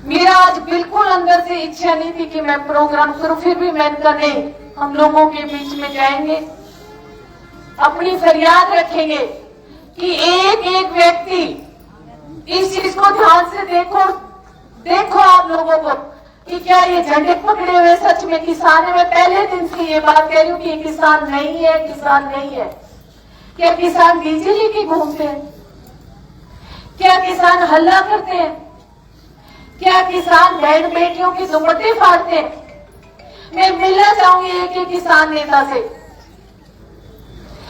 मेरा आज बिल्कुल अंदर से इच्छा नहीं थी कि मैं प्रोग्राम करूं, फिर भी मैंने कहा नहीं, हम लोगों के बीच में जाएंगे, अपनी फरियाद रखेंगे कि एक एक व्यक्ति इस चीज को ध्यान से देखो आप लोगों को कि क्या ये झंडे पकड़े हुए सच में किसान है। मैं पहले दिन से ये बात कह रही हूँ कि ये किसान नहीं है, किसान नहीं है। क्या किसान डीजे लेके घूमते हैं? क्या किसान हल्ला करते हैं? क्या किसान बहन बेटियों की दुपट्टे फाड़ते हैं? मैं मिलना चाहूंगी एक एक किसान नेता से,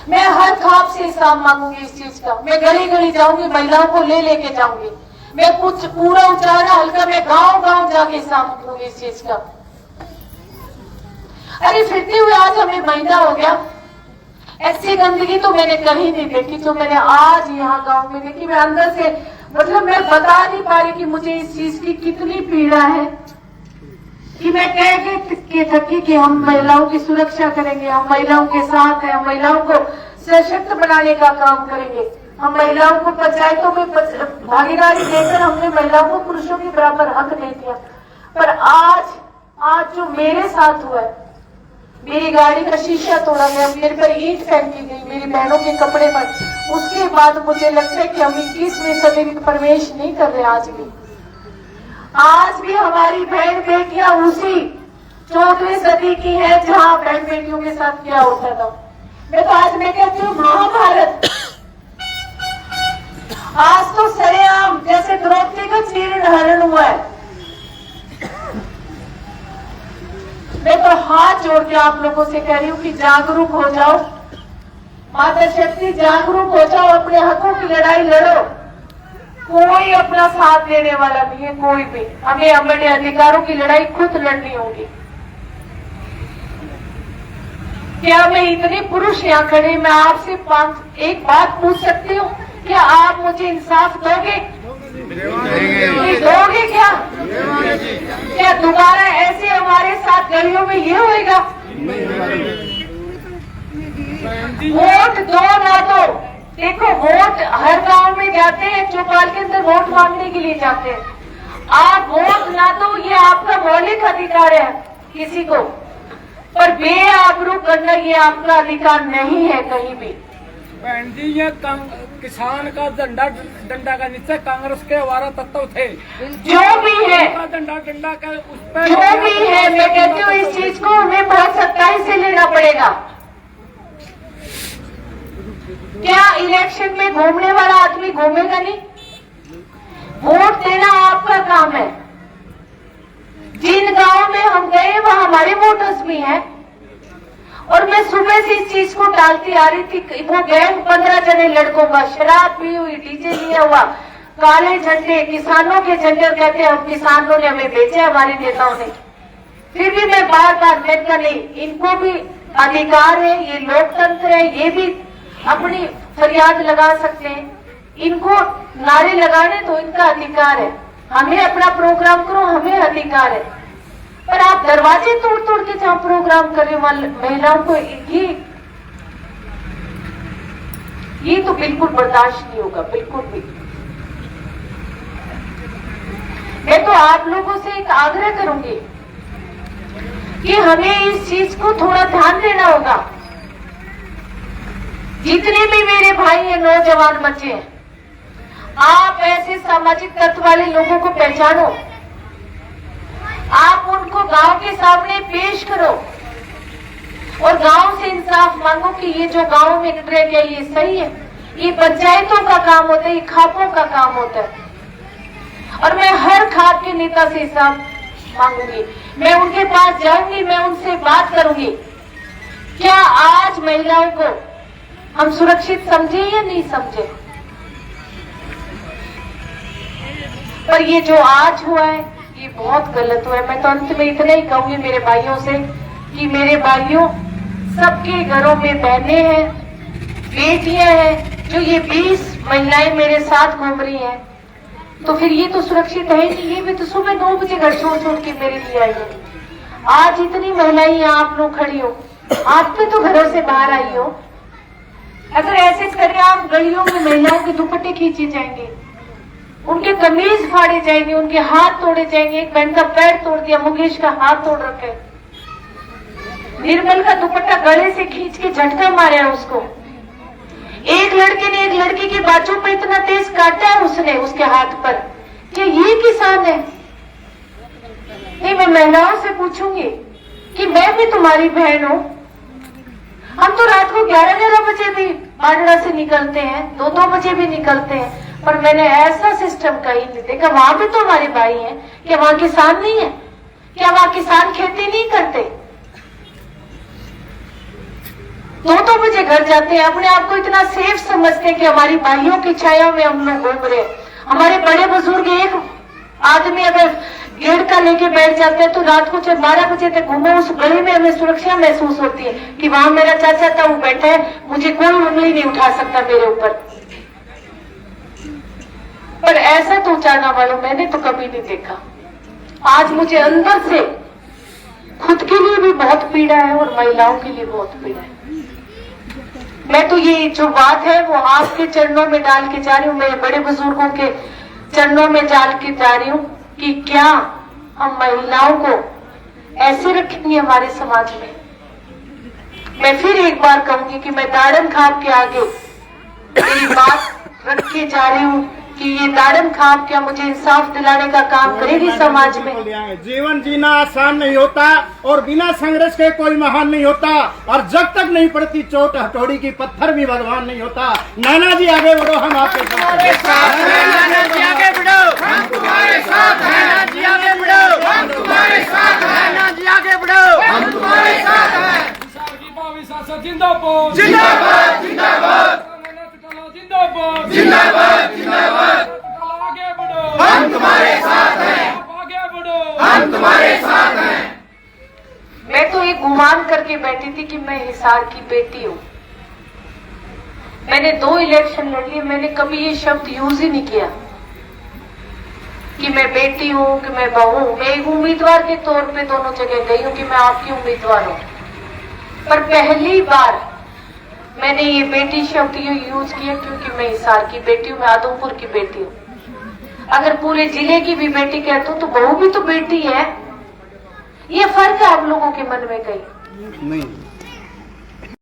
मैं हर खाप से हिसाब मांगूंगी इस चीज का। मैं गली गली जाऊंगी, महिलाओं को लेके जाऊंगी, मैं कुछ पूरा उचारा हल्का मैं गांव गांव जाके हिसाब मांगूंगी इस चीज का। अरे फिरते हुए आज हमें महीना हो गया, ऐसी गंदगी तो मैंने कहीं नहीं देखी जो मैंने आज यहाँ गांव में देखी। मैं अंदर से मतलब मैं बता नहीं पा रही कि मुझे इस चीज की कितनी पीड़ा है कि मैं कह के थकी कि हम महिलाओं की सुरक्षा करेंगे, हम महिलाओं के साथ हैं, हम महिलाओं को सशक्त बनाने का काम करेंगे, हम महिलाओं को पंचायतों में भागीदारी देकर हमने महिलाओं को पुरुषों के बराबर हक नहीं दिया। पर आज जो मेरे साथ हुआ है, मेरी गाड़ी का शीशा तोड़ा गया, मेरे पर ईंट फेंकी गई, मेरी बहनों के कपड़े पर, उसके बाद मुझे लगता है कि हम 21वीं सदी में प्रवेश नहीं कर रहे। आज भी हमारी बहन बेटियां उसी 14वीं सदी की है जहां बहन बेटियों के साथ क्या होता था। मैं कहती हूँ महाभारत आज तो सरेआम जैसे द्रौपदी का चीर हरण हुआ है। मैं तो हाथ जोड़ के आप लोगों से कह रही हूँ कि जागरूक हो जाओ, माता शक्ति जागरूक हो जाओ, अपने हकों की लड़ाई लड़ो। कोई अपना साथ देने वाला नहीं है, कोई भी। हमें अपने अधिकारों की लड़ाई खुद लड़नी होगी। क्या मैं इतने पुरुष यहाँ खड़े, मैं आपसे एक बात पूछ सकती हूँ? क्या आप मुझे इंसाफ दोगे? दोगे क्या? क्या दोबारा ऐसे हमारे साथ गलियों में ये होएगा? वोट दो ना दो, देखो वोट हर गांव में जाते हैं, चौपाल के अंदर वोट मांगने के लिए जाते हैं। आप वोट ना दो, ये आपका मौलिक अधिकार है किसी को, पर बेआबरू करना ये आपका अधिकार नहीं है कहीं भी। बहन जी, ये किसान का डंडा का नीचे कांग्रेस के वारा तत्व थे, जो भी है डंडा का उस पर जो भी है, मैं कहती हूँ इस चीज को हमें बहुत सख्ताई से लेना पड़ेगा। क्या इलेक्शन में घूमने वाला आदमी घूमेगा नहीं? वोट देना आपका काम है। जिन गांव में हम गए वहां हमारे वोटर्स भी हैं, और मैं सुबह से इस चीज को टालती आ रही थी। वो गैंग 15 जने लड़कों का, शराब पी हुई, डीजे लिया हुआ, काले झंडे, किसानों के झंडे, कहते हैं हम किसानों ने हमें बेचे, हमारे नेताओं ने। फिर भी मैं बार बार कहता नहीं, इनको भी अधिकार है, ये लोकतंत्र है, ये भी अपनी फरियाद लगा सकते हैं, इनको नारे लगाने तो इनका अधिकार है। हमें अपना प्रोग्राम करो, हमें अधिकार है। पर आप दरवाजे तोड़ तोड़ के जहां प्रोग्राम करने वाले महिलाओं को ये तो बिल्कुल बर्दाश्त नहीं होगा, बिल्कुल भी। मैं तो आप लोगों से एक आग्रह करूंगी कि हमें इस चीज को थोड़ा ध्यान देना होगा। जितने भी मेरे भाई हैं, नौजवान बच्चे हैं, आप ऐसे सामाजिक तत्व वाले लोगों को पहचानो, आप उनको गांव के सामने पेश करो और गांव से इंसाफ मांगो कि ये जो गांव में घट रहा है क्या ये सही है? ये पंचायतों का काम होता है, ये खापों का काम होता है। और मैं हर खाप के नेता से हिसाब मांगूंगी, मैं उनके पास जाऊंगी, मैं उनसे बात करूंगी। क्या आज महिलाओं को हम सुरक्षित समझे या नहीं समझे? पर ये जो आज हुआ है ये बहुत गलत हुआ है। मैं तो अंत में इतना ही कहूंगी मेरे भाइयों से कि मेरे भाइयों, सबके घरों में बहनें हैं, बेटियां हैं, जो ये 20 महिलाएं मेरे साथ घूम रही हैं, तो फिर ये तो सुरक्षित है नहीं। ये भी तो सुबह 9 बजे घर छोड़ छोड़ के मेरे लिए आई है। आज इतनी महिलाएं यहाँ आप लोग खड़ी हो, आप भी तो घरों से बाहर आई हो। अगर ऐसे करें आप, गलियों में महिलाओं के दुपट्टे खींचे जाएंगे, उनके कमीज फाड़े जाएंगे, उनके हाथ तोड़े जाएंगे। एक बहन का पैर तोड़ दिया, मुकेश का हाथ तोड़ रखे, निर्मल का दुपट्टा गले से खींच के झटका मारा है उसको। एक लड़के ने एक लड़की के बाजू पे इतना तेज काटा है उसने, उसके हाथ पर। क्या ये किसान है? नहीं, मैं महिलाओं से पूछूंगी कि मैं भी तुम्हारी बहन हूं। हम तो रात को 11-11 बजे भी बाडड़ा से निकलते हैं, 2-2 बजे भी निकलते हैं, पर मैंने ऐसा सिस्टम कहीं नहीं देखा। वहां भी तो हमारे भाई हैं, क्या वहां किसान नहीं है? क्या वहां किसान खेती नहीं करते? 2-2 बजे घर जाते हैं, अपने आप को इतना सेफ समझते हैं कि हमारी भाइयों की छाया में हम लोग घूम रहे हैं। हमारे बड़े बुजुर्ग, एक आदमी अगर गेड़ का लेके बैठ जाते हैं तो रात को जब 12 बजे तक घूमो, उस गली में हमें सुरक्षा महसूस होती है कि वहां मेरा चाचा था, वो बैठा है, मुझे कोई उंगली नहीं उठा सकता मेरे ऊपर। पर ऐसा तो उचारना वालों मैंने तो कभी नहीं देखा। आज मुझे अंदर से खुद के लिए भी बहुत पीड़ा है और महिलाओं के लिए बहुत पीड़ा है। मैं तो ये जो बात है वो आपके चरणों में डाल के जा रही हूँ, मेरे बड़े बुजुर्गों के चरणों में डाल के जा रही हूँ कि क्या हम महिलाओं को ऐसे रखेंगे हमारे समाज में? मैं फिर एक बार कहूंगी कि मैं दाड़म खाप के आगे मेरी बात रख के जा रही हूँ कि ये दाड़म खाप क्या मुझे इंसाफ दिलाने का काम करेगी समाज में। जीवन जीना आसान नहीं होता और बिना संघर्ष के कोई महान नहीं होता, और जब तक नहीं पड़ती चोट हथौड़ी की पत्थर भी भगवान नहीं होता। नाना जी आगे बढ़ो, हम आपके साथ हैं। नाना जी आगे बढ़ो, हम तुम्हारे साथ हैं। नाना जी आगे बढ़ो, हम तुम्हारे साथ हैं। नाना जी आगे बढ़ो, हम तुम्हारे साथ हैं। जिंदाबाद जिंदाबाद जिंदाबाद जिंदाबाद जिंदाबाद जिंदाबाद। आगे बढ़ो, हम तुम्हारे साथ हैं। आगे बढ़ो, हम तुम्हारे साथ हैं। मैं तो ये गुमान करके बैठी थी कि मैं हिसार की बेटी हूँ। मैंने 2 इलेक्शन लड़ लिए, मैंने कभी ये शब्द यूज ही नहीं किया कि मैं बेटी हूँ, कि मैं बहू हूँ। मैं एक उम्मीदवार के तौर पे दोनों जगह गई हूँ कि मैं आपकी उम्मीदवार हूँ, पर पहली बार मैंने ये बेटी शब्द यूज किया क्योंकि मैं हिसार की बेटी हूँ, मैं आदमपुर की बेटी हूँ। अगर पूरे जिले की भी बेटी कहता हूँ तो बहू भी तो बेटी है। ये फर्क है आप लोगों के मन में कहीं नहीं।